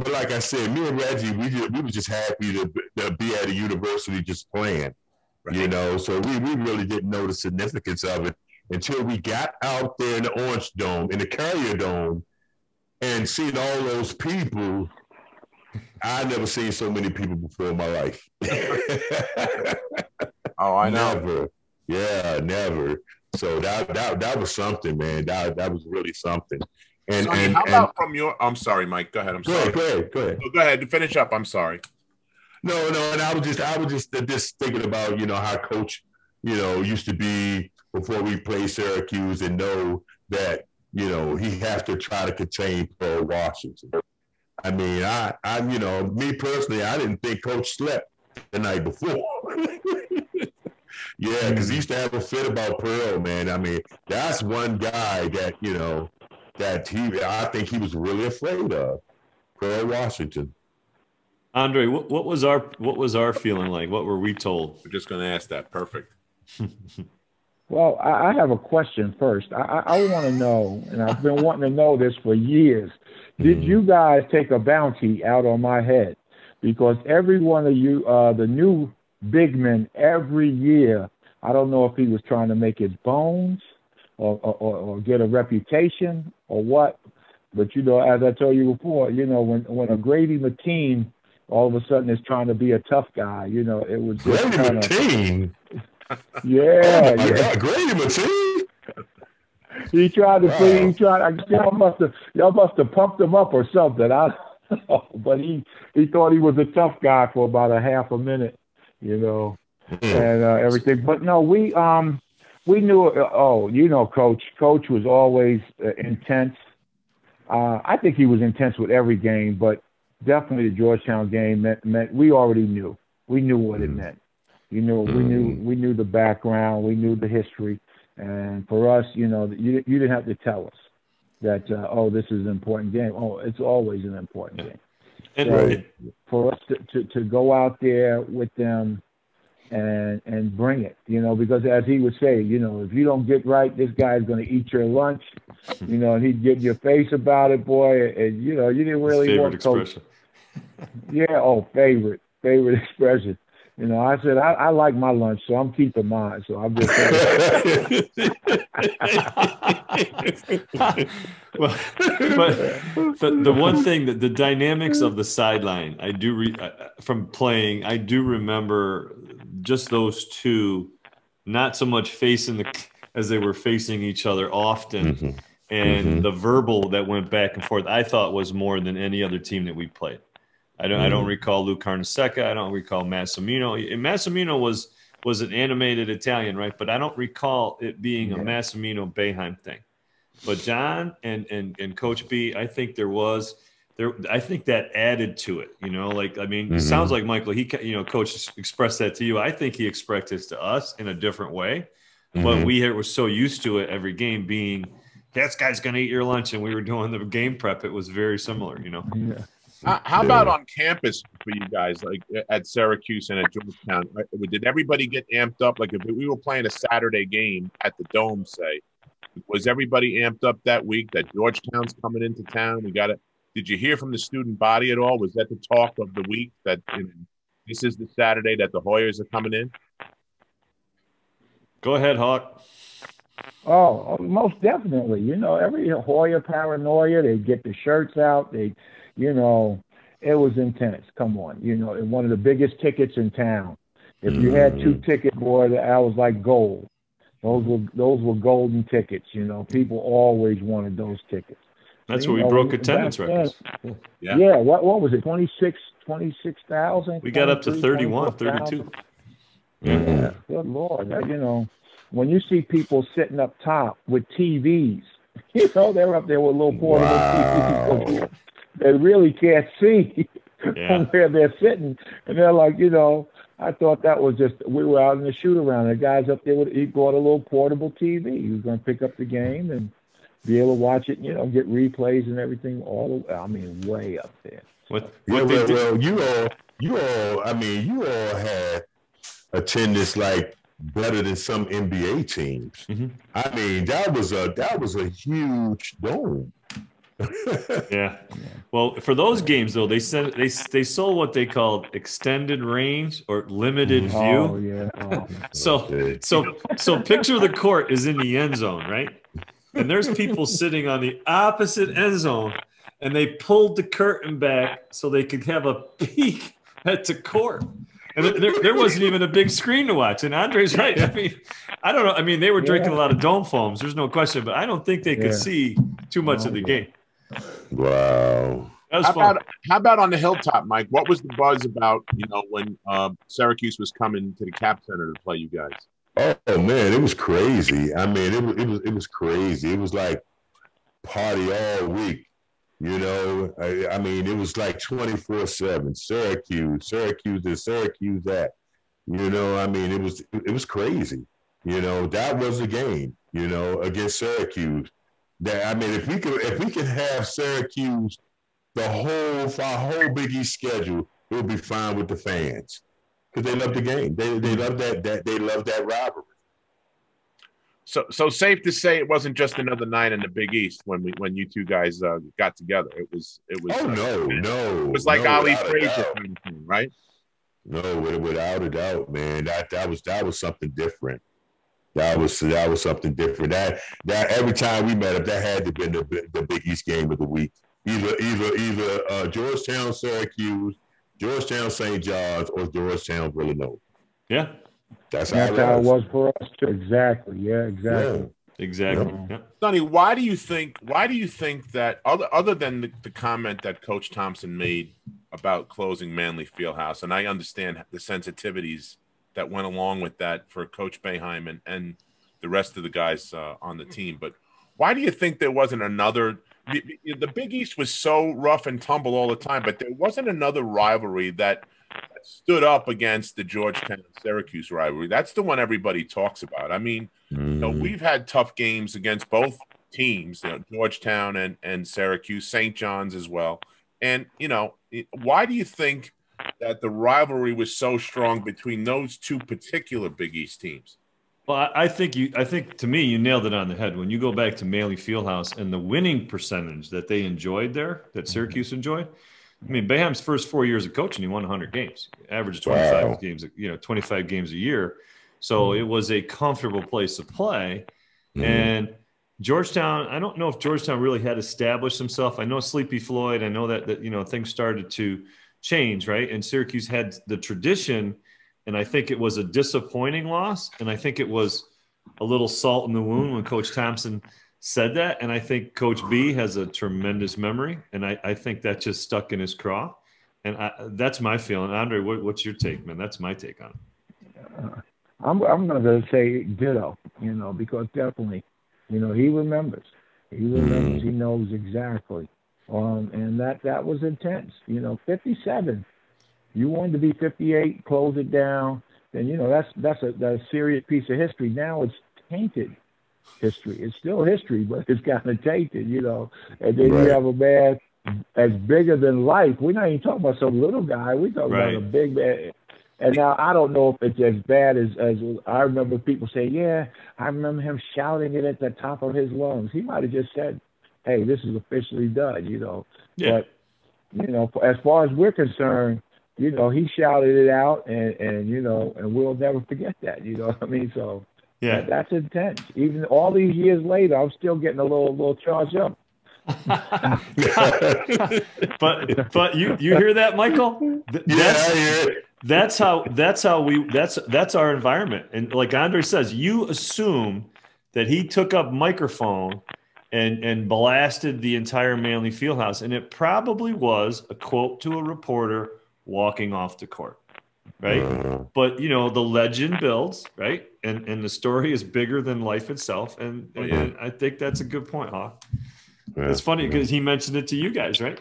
like I said, me and Reggie, we were just happy to be at a university just playing, right. So we really didn't know the significance of it until we got out there in the Orange Dome, in the Carrier Dome, and seeing all those people. I never seen so many people before in my life. Oh, I know. Never. Yeah, never. So that was something, man. That was really something. And Sonny, how about from your? I'm sorry, Mike. Go ahead. I'm sorry. Go ahead. No, go ahead. Finish up. I'm sorry. No. And I was just thinking about how Coach used to be before we played Syracuse, and know that he has to try to contain Pearl Washington. I mean, I me personally, I didn't think Coach slept the night before. Yeah, because he used to have a fit about Pearl, man. I mean, that's one guy that I think he was really afraid of, Pearl Washington. Andre, what was our feeling like? What were we told? We're just going to ask that. Perfect. Well, I have a question first. I want to know, and I've been wanting to know this for years. Did you guys take a bounty out on my head? Because every one of you, the new big men, every year, I don't know if he was trying to make his bones or get a reputation or what. But, as I told you before, when a Grady McKean all of a sudden is trying to be a tough guy. You know, it was just kind of. Yeah, oh my God, Grady Mateen. He tried to play. He tried. Y'all must have pumped him up or something. I don't know, but he thought he was a tough guy for about a half a minute, you know, and everything. But no, we knew. Oh, you know, Coach was always intense. I think he was intense with every game, but definitely the Georgetown game meant we already knew. We knew what it meant. You know, we knew the background, we knew the history, and for us, you know, you didn't have to tell us that this is an important game. Oh, it's always an important game. And so for us to go out there with them and bring it, you know, because as he would say, you know, if you don't get right, this guy's going to eat your lunch, you know, and he'd get in your face about it, boy, and you know, you didn't really want Coach. Favorite expression. You know, I said, I like my lunch, so I'm keeping mine. So I'm just saying. Well, but the one thing that the dynamics of the sideline, I do from playing, I do remember just those two, not so much facing as they were facing each other often, and the verbal that went back and forth, I thought was more than any other team that we played. I don't recall Lou Carnesecca. I don't recall Massimino. And Massimino was an animated Italian, right? But I don't recall it being a Massimino Boeheim thing. But John and Coach B, I think I think that added to it. You know, like I mean, it sounds like Michael. Coach expressed that to you. I think he expressed it to us in a different way. But we were so used to it every game being, that guy's gonna eat your lunch, and we were doing the game prep. It was very similar. You know. Yeah. How about on campus for you guys, like at Syracuse and at Georgetown? Did everybody get amped up? Like if we were playing a Saturday game at the Dome, say, was everybody amped up that week that Georgetown's coming into town? Did you hear from the student body at all? Was that the talk of the week that this is the Saturday that the Hoyers are coming in? Go ahead, Hawk. Oh, most definitely. You know, every Hoyer paranoia, they get the shirts out, you know, it was intense. Come on. You know, one of the biggest tickets in town. If you had 2 tickets, boy, that was like gold. Those were golden tickets, you know. People always wanted those tickets. That's where we broke attendance records. Yeah, what was it, 26,000? We got up to 31, 32. Yeah, good Lord. You know, when you see people sitting up top with TVs, you know, they're up there with little portable TVs. They really can't see from where they're sitting. And they're like, you know, I thought that was just, we were out in the shoot around. The guy's up there, he brought a little portable TV. He was going to pick up the game and be able to watch it, you know, get replays and everything way up there. You all had attendance like better than some NBA teams. I mean, that was a huge dome. Yeah. Well, for those games though, they sold what they called extended range or limited view. Oh yeah. Oh. So picture the court is in the end zone, right? And there's people sitting on the opposite end zone, and they pulled the curtain back so they could have a peek at the court. And there wasn't even a big screen to watch. And Andre's right. I mean, I don't know. I mean, they were drinking a lot of dome foams. There's no question. But I don't think they could see too much of the game. Wow. That was fun. How about on the hilltop, Mike? What was the buzz about, you know, when Syracuse was coming to the Cap Center to play you guys? Oh man, it was crazy. I mean, it was crazy. It was like party all week. You know, I mean, it was like 24/7. Syracuse this, Syracuse that. You know, I mean, it was crazy. You know, that was a game. You know, against Syracuse. That I mean, if we could have Syracuse our whole Big East schedule, it would be fine with the fans because they love the game. They love they love that rivalry. So safe to say it wasn't just another night in the Big East when you two guys got together. It was. Oh no! It was like Ali Frazier kind of thing, right? No, without a doubt, man. That was something different. That was something different. That every time we met up, that had to have been the Big East game of the week. Either Georgetown, Syracuse, Georgetown, St. John's, or Georgetown, Villanova. Yeah. That's how it was for us too. Exactly. Yeah, exactly. Yeah. Exactly. Yeah. Sonny, why do you think that other than the comment that Coach Thompson made about closing Manley Fieldhouse, and I understand the sensitivities that went along with that for Coach Boeheim and the rest of the guys on the team, but why do you think there wasn't another? The Big East was so rough and tumble all the time, but there wasn't another rivalry that stood up against the Georgetown-Syracuse rivalry. That's the one everybody talks about. I mean, we've had tough games against both teams, Georgetown and Syracuse, St. John's as well. And, why do you think that the rivalry was so strong between those two particular Big East teams? Well, I think to me, you nailed it on the head. When you go back to Manley Fieldhouse and the winning percentage that they enjoyed there, that Syracuse enjoyed, I mean, Boeheim's first 4 years of coaching, he won 100 games, averaged 25 games, 25 games a year. So it was a comfortable place to play. And Georgetown, I don't know if Georgetown really had established himself. I know Sleepy Floyd. I know that things started to change, right? And Syracuse had the tradition, and I think it was a disappointing loss. And I think it was a little salt in the wound when Coach Thompson said that. And I think Coach B has a tremendous memory, and I think that just stuck in his craw. And that's my feeling. Andre, what's your take, man? That's my take on it. I'm going to say ditto, because definitely, he remembers. He remembers. He knows exactly. And that was intense. 57. You wanted to be 58, close it down. Then that's a serious piece of history. Now it's tainted history. It's still history, but it's kind of tainted, And then you have a man as bigger than life. We're not even talking about some little guy. We're talking about a big man. And now I don't know if it's as bad as I remember people say, yeah, I remember him shouting it at the top of his lungs. He might have just said, hey, this is officially done, Yeah. But, as far as we're concerned, he shouted it out, and we'll never forget that. You know what I mean? So that's intense. Even all these years later, I'm still getting a little charged up. but you hear that, Michael? That's our environment. And like Andre says, you assume that he took up microphone and blasted the entire Manley Fieldhouse, and it probably was a quote to a reporter walking off the court, right? But the legend builds, right? And the story is bigger than life itself. And I think that's a good point, Hawk. It's funny because he mentioned it to you guys, right?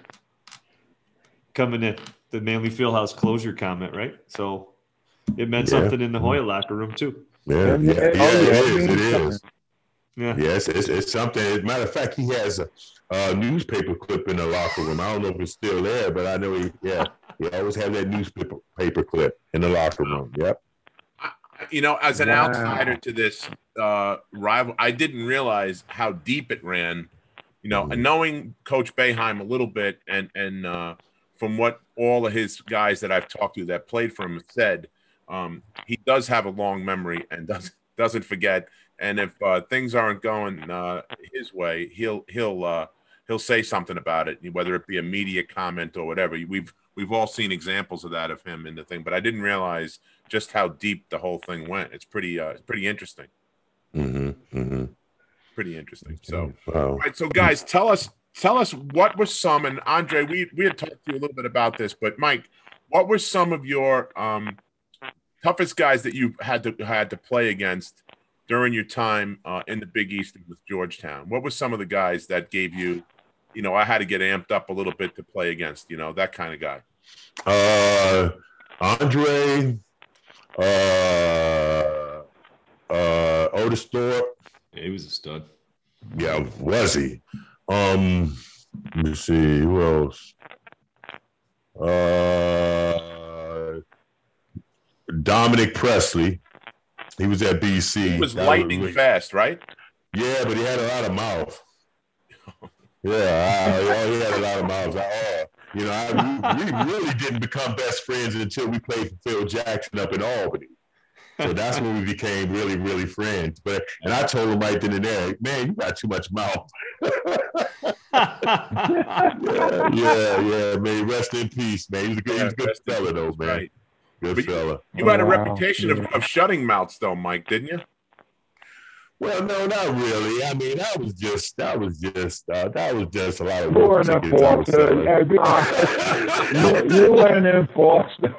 Coming in the Manley Fieldhouse closure comment, right? So it meant something in the Hoya locker room too. It is. Yeah. Yes, it's something. As a matter of fact, he has a newspaper clip in the locker room. I don't know if it's still there, but I know he always have that newspaper clip in the locker room. Yep. As an outsider to this rival, I didn't realize how deep it ran. And knowing Coach Boeheim a little bit, and from what all of his guys that I've talked to that played for him said, he does have a long memory and doesn't forget. And if things aren't going his way, he'll say something about it, whether it be a media comment or whatever. We've all seen examples of that of him in the thing, but I didn't realize just how deep the whole thing went. It's pretty interesting. Pretty interesting. So, all right. So, guys, tell us what were some, and Andre, we had talked to you a little bit about this, but Mike, what were some of your toughest guys that you had to play against during your time in the Big East with Georgetown? What were some of the guys that gave you, I had to get amped up a little bit to play against, that kind of guy? Andre, Otis Thorpe. Yeah, he was a stud. Yeah, was he? Let me see, who else? Dominic Presley. He was at BC. He was lightning fast, right? Yeah, but he had a lot of mouth. Yeah, he had a lot of mouth. We really didn't become best friends until we played for Phil Jackson up in Albany. So that's when we became really, really friends. And I told him right then and there, man, you got too much mouth. yeah. May he rest in peace, man. He's a good fella, though, man. Right. Good fella. You had a reputation of shutting mouths, though, Mike, didn't you? Well, no, not really. I mean, that was just a lot of You're work an tickets I was selling. enforcer. You an enforcer.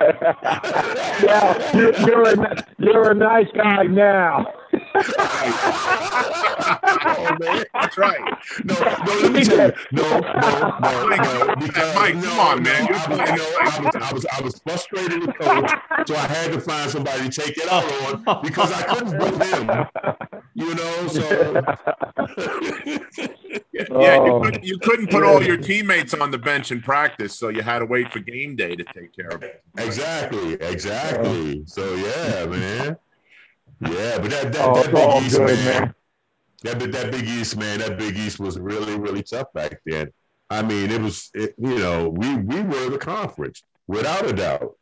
Yeah, you're a nice guy now. Oh, man. That's right. No, let me tell you. No. Because, Mike, come on, man. I was frustrated with coach, so I had to find somebody to take it out on because I couldn't whip him. You know, so you couldn't put all your teammates on the bench in practice, so you had to wait for game day to take care of it. Exactly. So yeah, man. Yeah, but that Big East, man. That Big East, man. That Big East was really, really tough back then. I mean, we were the conference without a doubt.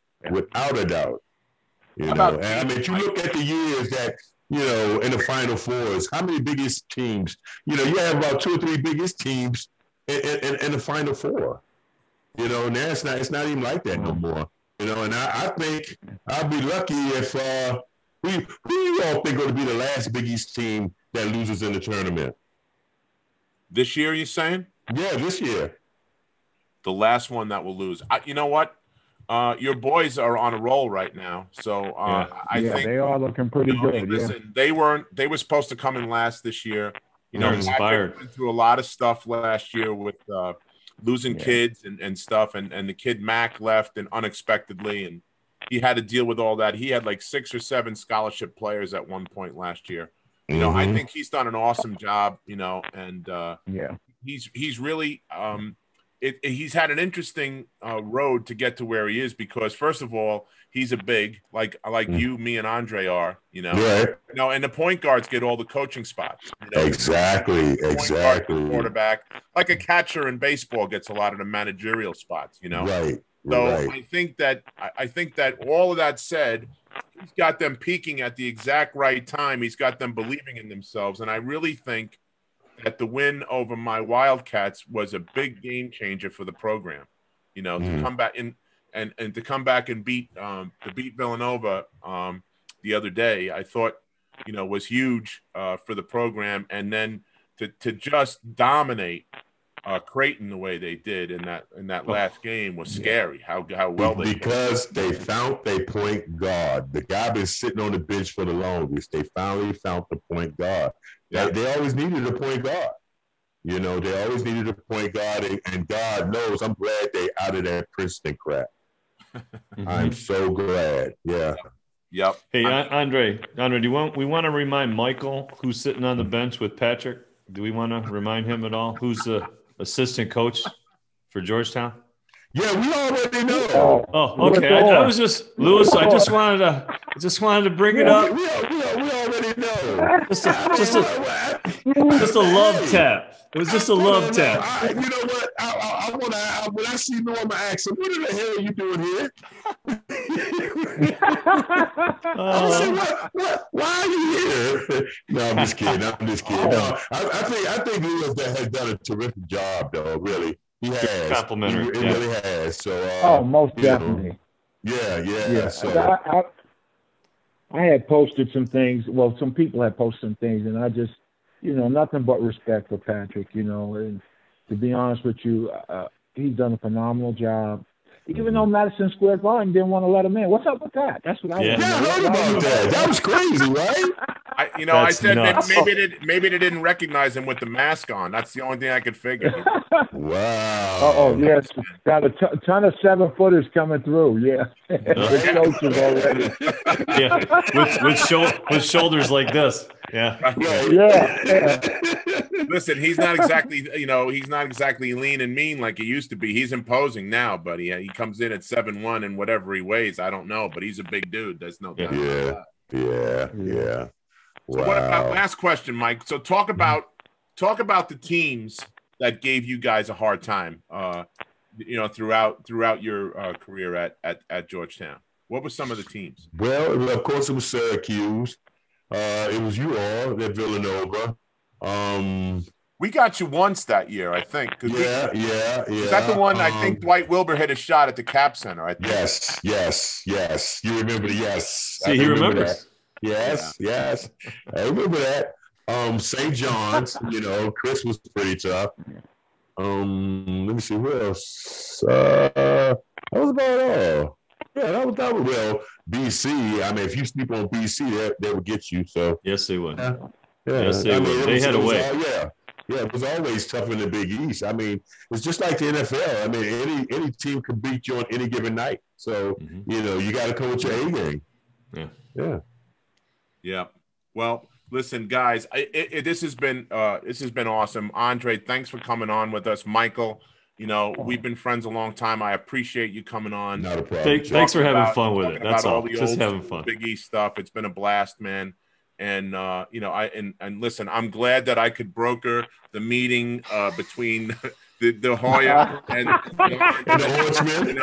You know, and I mean, if you look at the years that, you know, in the Final Fours, how many Big East teams? You know, you have about 2 or 3 Big East teams in the Final Four. You know, now it's not even like that no more. You know, and I think I'd be lucky if who you all think going to be the last Big East team that loses in the tournament? This year, you saying? Yeah, this year. The last one that will lose. You know what? Your boys are on a roll right now, so I think they are looking pretty good. Listen, they were supposed to come in last this year. You know, inspired. went through a lot of stuff last year with losing kids and stuff, and the kid Mac left and unexpectedly, and he had to deal with all that. He had like 6 or 7 scholarship players at one point last year. You know, I think he's done an awesome job. You know, and he's really he's had an interesting road to get to where he is because, first of all, he's a big like you, me, and Andre are. You know, you know, and the point guards get all the coaching spots. You know? Exactly. Quarterback, like a catcher in baseball, gets a lot of the managerial spots. You know, So I think that all of that said, he's got them peaking at the exact right time. He's got them believing in themselves, and I really think that the win over my Wildcats was a big game changer for the program. You know, to come back and to come back and beat Villanova the other day, I thought, you know, was huge for the program, and then to just dominate Creighton the way they did in that last game was scary. How well they because they found their point guard. The guy been sitting on the bench for the longest. They finally found the point guard. Yeah. They always needed a point guard. You know, they always needed a point guard, and God knows I'm glad they out of that Princeton crap. I'm so glad. Yeah. Yep. Hey, Andre, we want to remind Michael, who's sitting on the bench with Patrick. Do we want to remind him at all? Who's the assistant coach for Georgetown? Yeah, we already know. Oh, okay. I was just Lewis. I just wanted to bring it up. We already know. Just a love tap. It was just a love tap. You know what? I want to. When I see Norma, ask him, "What in the hell are you doing here?" Why are you here? No, I'm just kidding. No, I think Lewis has done a terrific job, though. Really, he has. Complimentary. He really has. So. Most definitely. Yeah. So I had posted some things. Well, some people had posted some things, and I just, you know, nothing but respect for Patrick. You know, and to be honest with you, he's done a phenomenal job. Even though Madison Square Garden didn't want to let him in. What's up with that? That's what I I heard about that. That was crazy, right? I said maybe they didn't recognize him with the mask on. That's the only thing I could figure. Wow. Yes. Got a ton of 7-footers coming through. Yeah. With coaches already. Yeah. With shoulders like this. Yeah. Yeah. Listen, he's not exactly lean and mean like he used to be. He's imposing now, but he comes in at 7'1" and whatever he weighs, I don't know, but he's a big dude. There's no doubt about that. Yeah. So what about last question, Mike? So talk about the teams that gave you guys a hard time, you know, throughout your career at Georgetown. What were some of the teams? Well, of course, it was Syracuse. It was you all at Villanova. We got you once that year, I think. Yeah. Is that the one? I think Dwight Wilbur hit a shot at the Cap Center. I think. Yes. You remember? Yes. See, he remembers. Yes. I remember that. St. John's. Chris was pretty tough. Let me see who else. That was about all. Yeah, that was well. BC. I mean, if you sleep on BC, they would get you. So yes, they would. Yeah. Yes, they would. They had a way. Yeah, it was always tough in the Big East. I mean, it's just like the NFL. I mean, any team could beat you on any given night. So you got to come with your A game. Yeah. Well, listen, guys, this has been awesome. Andre, thanks for coming on with us. Michael, we've been friends a long time. I appreciate you coming on. Not a problem. Thanks for having fun with it. That's all. Just having fun. Big East stuff. It's been a blast, man. And listen, I'm glad that I could broker the meeting between the Hoya and the Horsemen.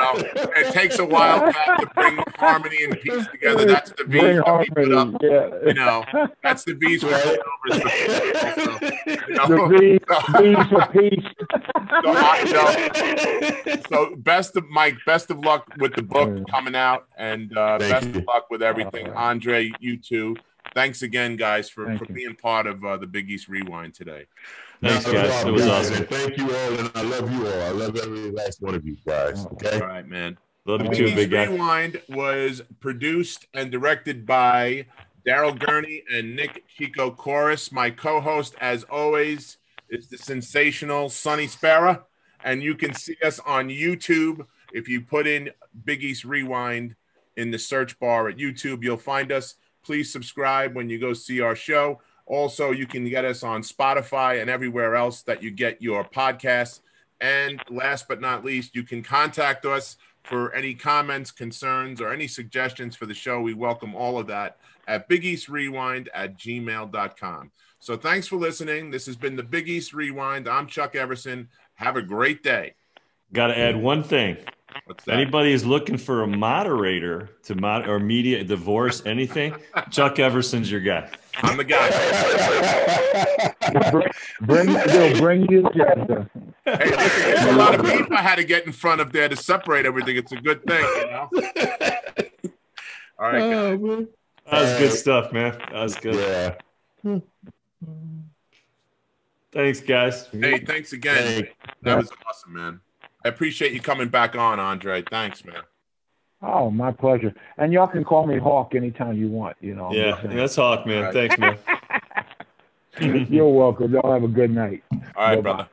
It takes a while to bring harmony and peace together. That's the beat that we put up. Yeah. That's the beats for the peace. So best of luck with the book coming out, and best of luck with everything. Andre, you too. Thanks again, guys, for being part of the Big East Rewind today. Thanks, guys. It was awesome. Thank you all, and I love you all. I love every last one of you guys. Okay. All right, man. Love you too, big guy. Rewind was produced and directed by Daryl Gurney and Nick Chico Chorus. My co-host, as always, is the sensational Sonny Spera, and you can see us on YouTube. If you put in Big East Rewind in the search bar at YouTube, you'll find us. Please subscribe when you go see our show. Also, you can get us on Spotify and everywhere else that you get your podcasts. And last but not least, you can contact us for any comments, concerns, or any suggestions for the show. We welcome all of that at bigeastrewind@gmail.com. So thanks for listening. This has been the Big East Rewind. I'm Chuck Everson. Have a great day. Got to add one thing. What's that? Anybody is looking for a moderator or media divorce, anything, Chuck Everson's your guy. I'm the guy. Bring you together. Hey, listen, there's a lot of people I had to get in front of there to separate everything. It's a good thing, All right, guys. That was good stuff, man. That was good. Yeah. Thanks, guys. Hey, thanks again. That was awesome, man. I appreciate you coming back on, Andre. Thanks, man. Oh, my pleasure. And y'all can call me Hawk anytime you want, Yeah, that's Hawk, man. Right. Thanks, man. You're welcome. Y'all have a good night. All right, Bye-bye. brother.